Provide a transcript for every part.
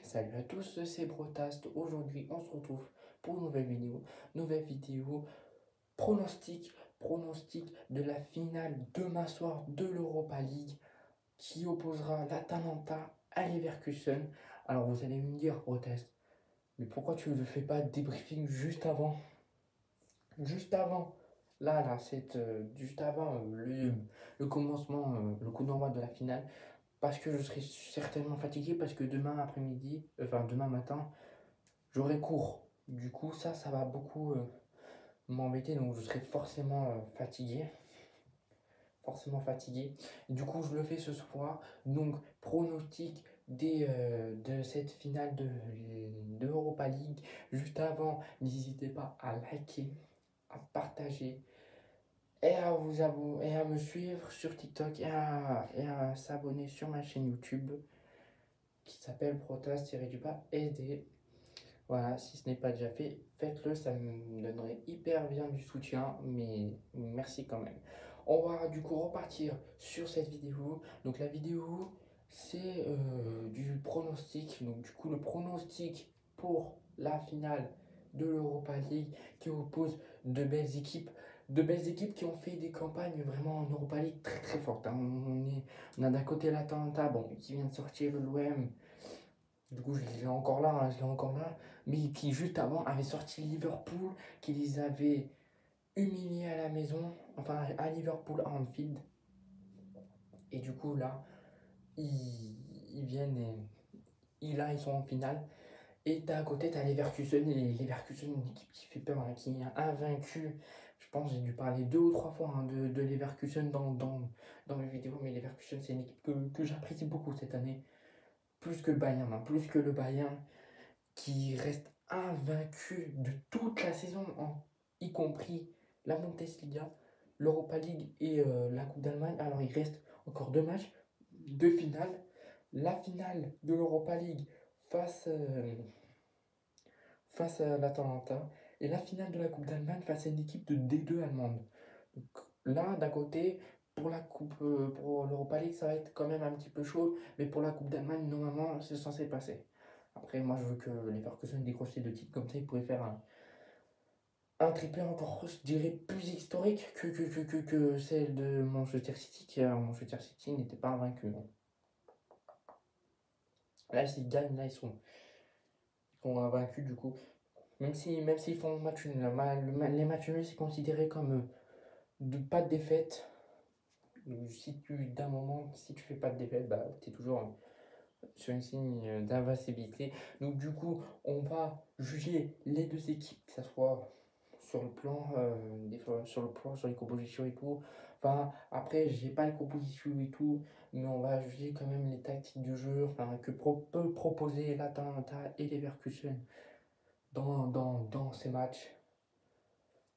Salut à tous, c'est Brotast. Aujourd'hui, on se retrouve pour une nouvelle vidéo. Nouvelle vidéo pronostic de la finale demain soir de l'Europa League qui opposera l'Atalanta à Leverkusen. Alors vous allez me dire, Brotast, mais pourquoi tu ne fais pas de débriefing juste avant? Juste avant, là, c'est juste avant le commencement, le coup d'envoi de la finale. Parce que je serai certainement fatigué, parce que demain après-midi, enfin demain matin, j'aurai cours. Du coup, ça va beaucoup m'embêter, donc je serai forcément fatigué. Forcément fatigué. Du coup, je le fais ce soir. Donc, pronostic de cette finale de Europa League. Juste avant, n'hésitez pas à liker, à partager et à me suivre sur TikTok et à s'abonner sur ma chaîne YouTube qui s'appelle Protas-SD. Voilà, si ce n'est pas déjà fait, faites-le, ça me donnerait hyper bien du soutien, mais merci quand même. On va du coup repartir sur cette vidéo. Donc la vidéo, c'est du pronostic. Donc du coup, le pronostic pour la finale de l'Europa League qui oppose de belles équipes qui ont fait des campagnes vraiment en Europa League très très fortes, hein. On a d'un côté l'Atalanta, bon, qui vient de sortir l'OM. Du coup, je l'ai encore là, hein, je l'ai encore là. Mais qui, juste avant, avait sorti Liverpool, qui les avait humiliés à la maison, enfin à Liverpool, à Anfield. Et du coup, là, ils viennent là, ils sont en finale. Et à côté, tu as Leverkusen. Et Leverkusen, une équipe qui fait peur, hein, qui est invaincue. Je pense que j'ai dû parler 2 ou 3 fois, hein, de Leverkusen dans mes vidéos. Mais Leverkusen, c'est une équipe que j'apprécie beaucoup cette année. Plus que le Bayern, hein, plus que le Bayern, qui reste invaincu de toute la saison, y compris la Bundesliga, l'Europa League et la Coupe d'Allemagne. Alors il reste encore 2 matchs, 2 finales. La finale de l'Europa League face à l'Atalanta et la finale de la Coupe d'Allemagne face à une équipe de D2 allemande. Donc, là, d'un côté, pour l'Europa League, ça va être quand même un petit peu chaud, mais pour la Coupe d'Allemagne, normalement, c'est censé passer. Après, moi, je veux que les Leverkusen décrochent les 2 titres, comme ça, ils pourraient faire un triplé encore, je dirais, plus historique que celle de Manchester City, qui Manchester City n'était pas invaincu. Là, s'ils gagnent, là, ils sont invaincus, du coup. Même s'ils font le match nul, les matchs nuls, c'est considéré comme pas de défaite. Si tu fais pas de défaite, bah, tu es toujours sur une signe d'invincibilité. Donc du coup, on va juger les 2 équipes, que ce soit sur le plan, sur les compositions et tout. Enfin, après, j'ai pas les compositions et tout, mais on va juger quand même les tactiques du jeu, enfin, peut proposer l'Atalanta et les Leverkusen dans ces matchs.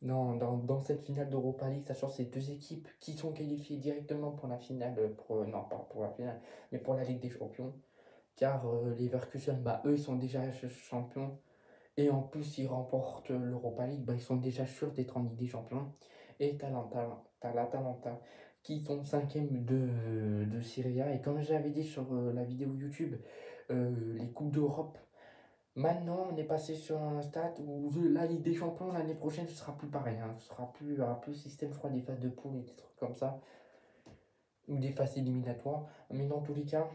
Dans cette finale d'Europa League, sachant ces 2 équipes qui sont qualifiées directement pour la finale, non pas pour la finale, mais pour la Ligue des Champions. Car les Leverkusen, bah, eux, ils sont déjà champions. Et en plus, ils remportent l'Europa League, bah, ils sont déjà sûrs d'être en Ligue des Champions. Et t'as l'Atalanta qui sont 5e de Serie A. Et comme j'avais dit sur la vidéo YouTube, les Coupes d'Europe. Maintenant, on est passé sur un stade où la Ligue des Champions, l'année prochaine, ce sera plus pareil, hein. Ce sera plus, il y aura plus système, je crois, des phases de poule et des trucs comme ça, ou des phases éliminatoires. Mais dans tous les cas,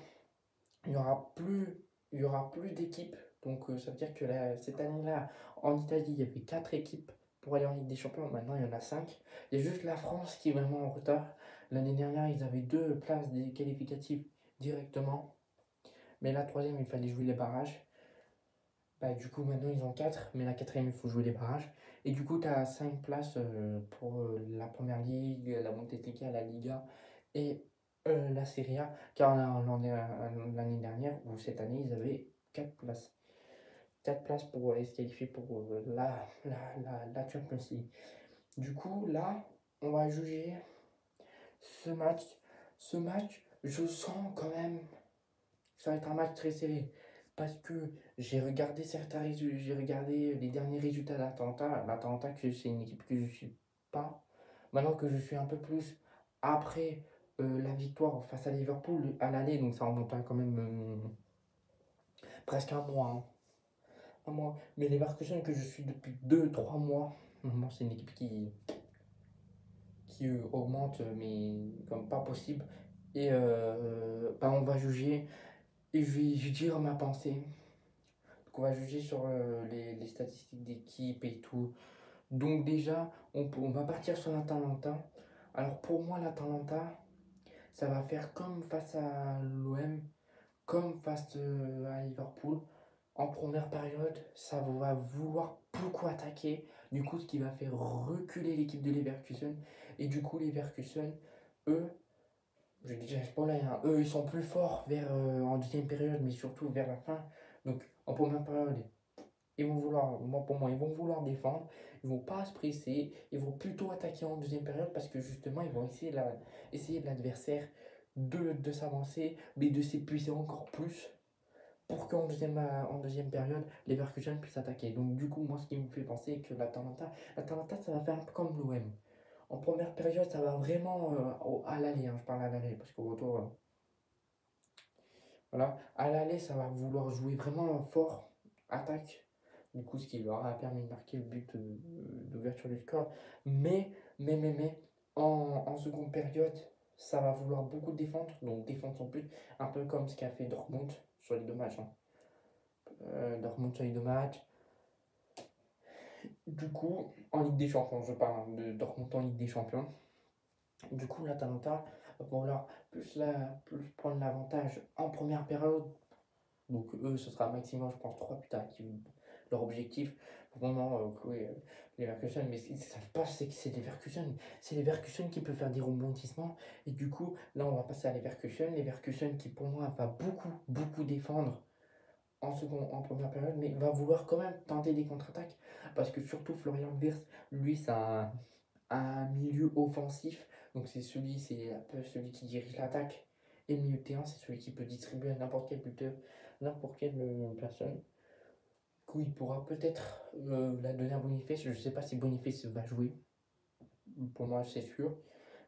il y aura plus, il y aura plus d'équipes. Donc, ça veut dire que cette année-là, en Italie, il y avait 4 équipes pour aller en Ligue des Champions. Maintenant, il y en a 5. Il y a juste la France qui est vraiment en retard. L'année dernière, ils avaient 2 places des qualificatives directement. Mais la troisième, il fallait jouer les barrages. Bah, du coup, maintenant ils ont 4, mais la quatrième, il faut jouer les barrages. Et du coup, tu as 5 places pour la première ligue, la Bundesliga, la Liga et la Serie A. Car l'année dernière, ou cette année, ils avaient 4 places. 4 places pour se qualifier pour la Champions League. Du coup, là, on va juger ce match. Ce match, je sens quand même ça va être un match très serré. Parce que j'ai regardé les derniers résultats d'Atalanta. L'Atalanta, que c'est une équipe que je ne suis pas. Maintenant que je suis un peu plus après la victoire face à Liverpool à l'aller, donc ça remonte à quand même presque un mois, hein. Un mois. Mais les Leverkusen que je suis depuis 2 3 mois, vraiment, c'est une équipe qui augmente, mais comme pas possible. Et bah, on va juger, et je vais dire ma pensée. Donc, on va juger sur les statistiques d'équipe et tout. Donc déjà, on va partir sur l'Atalanta. Alors pour moi, l'Atalanta, ça va faire comme face à l'OM, comme face à Liverpool. En première période, ça va vouloir beaucoup attaquer. Du coup, ce qui va faire reculer l'équipe de Leverkusen. Et du coup, Leverkusen, eux, je dis déjà pas là, hein, eux, ils sont plus forts en deuxième période, mais surtout vers la fin. Donc, en première période, ils vont vouloir, pour moi, ils vont vouloir défendre, ils vont pas se presser, ils vont plutôt attaquer en deuxième période parce que justement, ils vont essayer de l'adversaire de s'avancer, mais de s'épuiser encore plus pour en deuxième période, les Leverkusen puissent attaquer. Donc, du coup, moi, ce qui me fait penser que l'Atalanta, ça va faire un peu comme l'OM. En première période, ça va vraiment à l'aller, hein, je parle à l'aller, parce qu'au retour, voilà, à l'aller, ça va vouloir jouer vraiment fort, attaque. Du coup, ce qui leur a permis de marquer le but d'ouverture du score. Mais, en seconde période, ça va vouloir beaucoup défendre, donc défendre son but, un peu comme ce qu'a fait Dortmund sur les deux matchs, hein. Dortmund sur les deux matchs. Du coup, en Ligue des Champions, je parle hein, de Dortmund en Ligue des Champions. Du coup, l'Atalanta va vouloir plus prendre l'avantage en première période. Donc, eux, ce sera maximum, je pense, 3 buts leur objectif. Vraiment, oui, les Leverkusen, mais ce qu'ils ne savent pas, c'est que c'est les Leverkusen. C'est les Leverkusen qui peuvent faire des rebondissements. Et du coup, là, on va passer à les Leverkusen. Les Leverkusen qui, pour moi, va beaucoup, beaucoup défendre en première période, mais va vouloir quand même tenter des contre-attaques. Parce que surtout, Florian Wirtz, lui, c'est un milieu offensif. Donc, c'est un peu celui qui dirige l'attaque. Et le milieu de terrain, c'est celui qui peut distribuer à n'importe quel buteur, n'importe quelle personne. Du coup, il pourra peut-être la donner à Boniface. Je ne sais pas si Boniface va jouer. Pour moi, c'est sûr.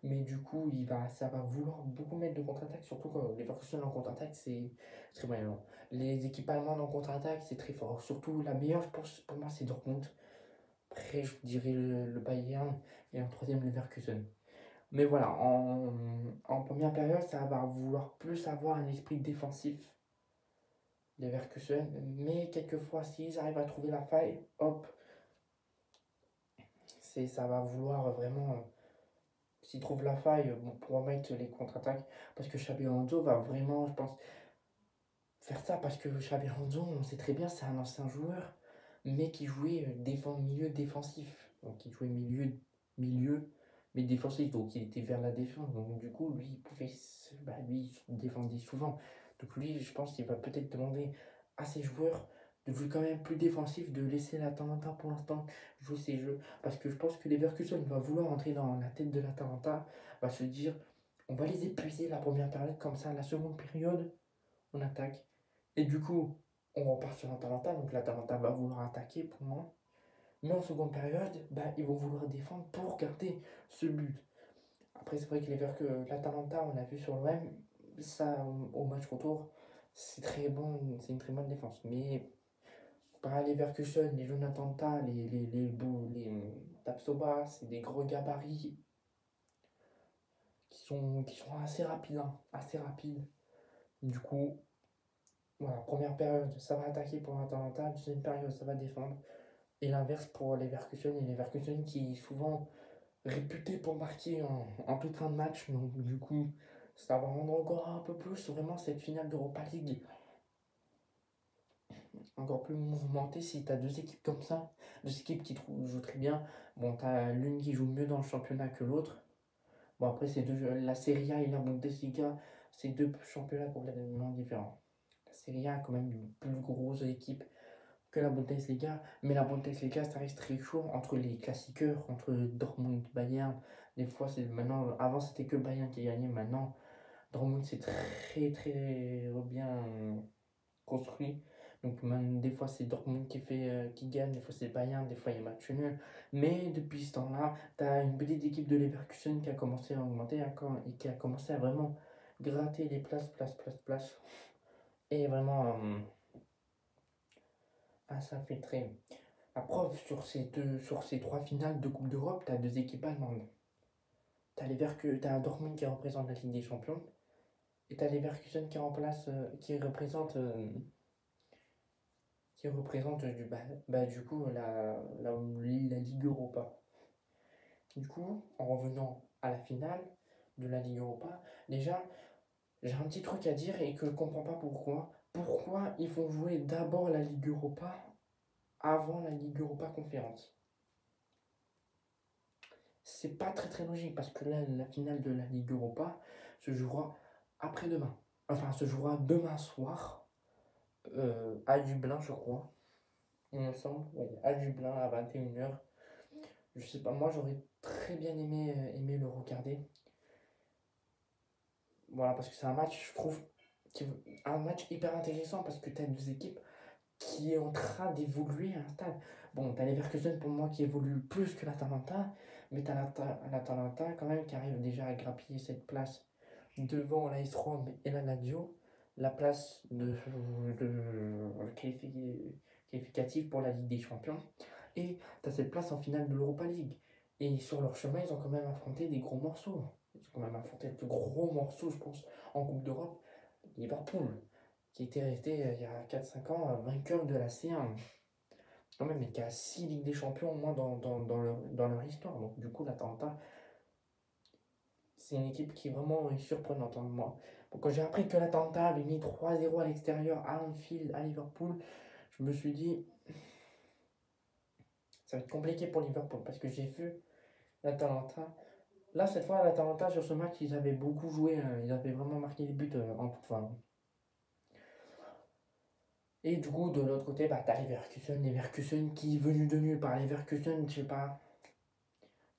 Mais du coup, ça va vouloir beaucoup mettre de contre-attaque. Surtout quand les Leverkusen en contre-attaque, c'est très bien. Les équipes allemandes en contre-attaque, c'est très fort. Surtout la meilleure, je pense, pour moi, c'est Dortmund. Après, je dirais le Bayern. Et en troisième, les Leverkusen. Mais voilà, en première période, ça va vouloir plus avoir un esprit défensif des Leverkusen. Mais quelquefois, s'ils arrivent à trouver la faille, hop, ça va vouloir vraiment. S'ils trouvent la faille, bon, pour mettre les contre-attaques. Parce que Xabi Alonso va vraiment, je pense, faire ça. Parce que Xabi Alonso, on sait très bien, c'est un ancien joueur, mais qui jouait milieu défensif. Donc, il jouait milieu, mais défensif. Donc, il était vers la défense. Donc, du coup, lui, lui, il se défendait souvent. Donc, lui, je pense qu'il va peut-être demander à ses joueurs de jouer quand même plus défensif, de laisser l'Atalanta pour l'instant jouer ses jeux. Parce que je pense que Leverkusen va vouloir entrer dans la tête de l'Atalanta, va se dire on va les épuiser la première période, comme ça, la seconde période, on attaque. Et du coup, on repart sur l'Atalanta, donc l'Atalanta va vouloir attaquer pour moi. Mais en seconde période, bah, ils vont vouloir défendre pour garder ce but. Après, c'est vrai que l'Atalanta, on a vu sur l'OM, ça, au match retour, c'est très bon, c'est une très bonne défense. Mais par les Leverkusen, les Jonathan Tah, les Tapsoba, c'est des gros gabarits qui sont assez rapides, hein, assez rapides. Du coup, voilà, première période, ça va attaquer pour l'Atalanta, deuxième période, ça va défendre. Et l'inverse pour les Leverkusen, et les Leverkusen qui sont souvent réputés pour marquer en toute fin de match. Donc, du coup, ça va rendre encore un peu plus vraiment cette finale d'Europa League encore plus mouvementée si tu as deux équipes comme ça, deux équipes qui jouent très bien. Bon, tu as l'une qui joue mieux dans le championnat que l'autre. Bon, après, la Serie A et la Bundesliga, c'est deux championnats complètement différents. La Serie A a quand même une plus grosse équipe que la Bundesliga, mais la Bundesliga, ça reste très chaud entre les classiqueurs, entre Dortmund, Bayern. Des fois, avant c'était que Bayern qui gagnait, maintenant Dortmund c'est très très bien construit. Donc des fois c'est Dortmund qui gagne, des fois c'est Bayern, des fois il y a match nul. Mais depuis ce temps-là, tu as une petite équipe de Leverkusen qui a commencé à augmenter et qui a commencé à vraiment gratter les places. Et vraiment, à s'infiltrer. La preuve, sur ces trois finales de Coupe d'Europe, tu as deux équipes allemandes. T'as Dortmund qui représente la Ligue des Champions et t'as Leverkusen qui représente du coup la Ligue Europa. Du coup, en revenant à la finale de la Ligue Europa, déjà, j'ai un petit truc à dire et que je comprends pas pourquoi. Pourquoi ils font jouer d'abord la Ligue Europa avant la Ligue Europa Conférence? C'est pas très très logique parce que là, la finale de la Ligue Europa se jouera après-demain. Enfin, se jouera demain soir à Dublin, je crois. Il me semble, oui, à Dublin à 21h. Je sais pas, moi j'aurais très bien aimé le regarder. Voilà, parce que c'est un match, je trouve, un match hyper intéressant parce que tu as deux équipes qui est en train d'évoluer à un stade. Bon, t'as Leverkusen pour moi qui évolue plus que l'Atalanta, mais t'as l'Atalanta quand même qui arrive déjà à grappiller cette place devant l'AS Rome et la Lazio, la place qualificative pour la Ligue des Champions, et t'as cette place en finale de l'Europa League. Et sur leur chemin, ils ont quand même affronté des gros morceaux. Ils ont quand même affronté le plus gros morceau, je pense, en Coupe d'Europe, Liverpool, qui était resté il y a 4-5 ans vainqueur de la C1. Quand même, mais qui a 6 Ligues des Champions au moins dans leur histoire. Donc du coup, l'Atalanta, c'est une équipe qui est vraiment surprenante. Moi. Donc, quand j'ai appris que l'Atalanta avait mis 3-0 à l'extérieur à Anfield, à Liverpool, je me suis dit, ça va être compliqué pour Liverpool parce que j'ai vu l'Atalanta. Là, cette fois, l'Atalanta, sur ce match, ils avaient beaucoup joué. Ils avaient vraiment marqué des buts en toute fin. Et du coup, de l'autre côté, t'as Leverkusen qui est venu de nulle part. Leverkusen, je sais pas.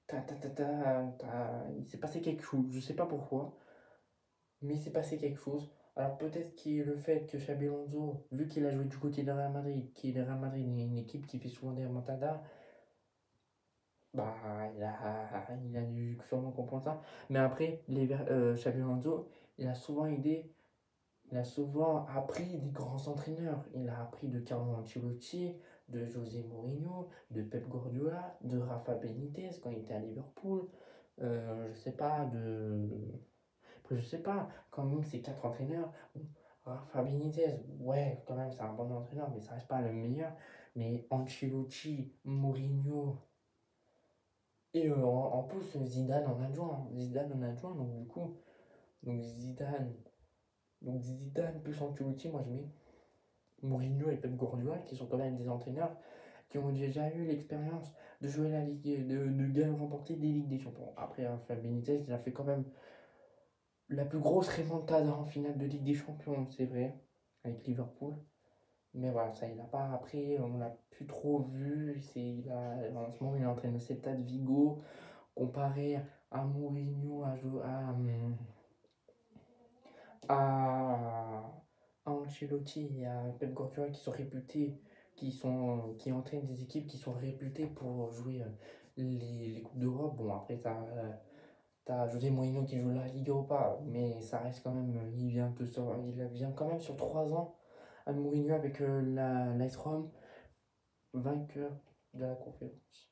Il s'est passé quelque chose, je sais pas pourquoi, mais il s'est passé quelque chose. Alors peut-être qu'il y a le fait que Xabi Alonso, vu qu'il a joué du côté de Real Madrid, qui est le Real Madrid, une équipe qui fait souvent des remontadas, bah il a dû sûrement comprendre ça. Mais après, Xabi Alonso, il a souvent appris des grands entraîneurs. Il a appris de Carlo Ancelotti, de José Mourinho, de Pep Guardiola, de Rafa Benitez quand il était à Liverpool. Je sais pas, Après, je sais pas, quand même ces quatre entraîneurs, bon, Rafa Benitez, ouais, quand même c'est un bon entraîneur, mais ça reste pas le meilleur. Mais Ancelotti, Mourinho, et en plus Zidane en adjoint, donc du coup, donc Zidane, plus Ancelotti, moi je mets Mourinho et Pep Guardiola, qui sont quand même des entraîneurs qui ont déjà eu l'expérience de jouer la Ligue, de remporter des Ligues des Champions. Après, Rafa Benitez, il a fait quand même la plus grosse remontada en finale de Ligue des Champions, c'est vrai, avec Liverpool. Mais voilà, ça, il n'a pas appris, on l'a plus trop vu. En ce moment, il est entraîné au Celta de Vigo, comparé à Mourinho, à Ancelotti et à Pep Guardiola qui sont réputés, qui entraînent des équipes qui sont réputées pour jouer les Coupes d'Europe. Bon, après, t'as José Mourinho qui joue la Ligue Europa, mais ça reste quand même, il vient quand même sur 3 ans à Mourinho avec l'AS Rome, vainqueur de la conférence.